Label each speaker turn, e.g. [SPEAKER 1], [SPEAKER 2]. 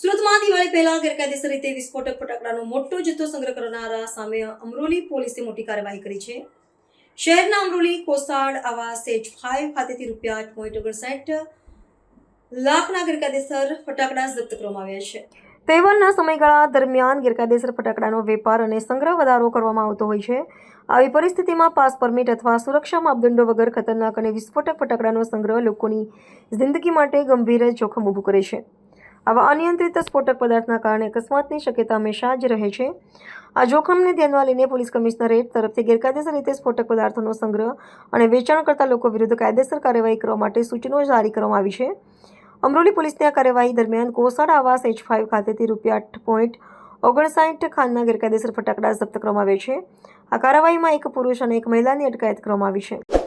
[SPEAKER 1] સુરતમાં દિવાળી પહેલા ગેરકાયદેસર રીતે વિસ્ફોટક ફટાકડાનો મોટો જથ્થો સંગ્રહ કરનારા સામે અમરોલી પોલીસે મોટી કાર્યવાહી કરી છે. શહેરના અમરોલી કોસાડ આવાસ H5 ખાતેથી ₹8.59 લાખના ગેરકાયદેસર ફટાકડા જપ્ત કરવામાં આવ્યા છે. તહેવારના સમયગાળા દરમિયાન ગેરકાયદેસર ફટાકડાનો વેપાર અને સંગ્રહ વધારો કરવામાં આવતો હોય છે. આવી પરિસ્થિતિમાં પાસ પરમિટ અથવા સુરક્ષા માપદંડો વગર ખતરનાક અને વિસ્ફોટક ફટાકડાનો સંગ્રહ લોકોની જિંદગી માટે ગંભીર જોખમ ઊભું કરે છે. આવા અનિયંત્રિત સ્ફોટક પદાર્થના કારણે અકસ્માતની શક્યતા હંમેશા જ રહે છે. આ જોખમને ધ્યાનમાં લઈને પોલીસ કમિશનરેટ તરફથી ગેરકાયદેસર રીતે સ્ફોટક પદાર્થોનો સંગ્રહ અને વેચાણ કરતા લોકો વિરુદ્ધ કાયદેસર કાર્યવાહી કરવા માટે સૂચનો જારી કરવામાં આવી છે. અમરોલી પોલીસની આ કાર્યવાહી દરમિયાન કોસાડ આવાસ H5 ખાતેથી ₹8.59 ખાનના ગેરકાયદેસર ફટાકડા જપ્ત કરવામાં આવ્યા છે. આ કાર્યવાહીમાં એક પુરુષ અને એક મહિલાની અટકાયત કરવામાં આવી છે.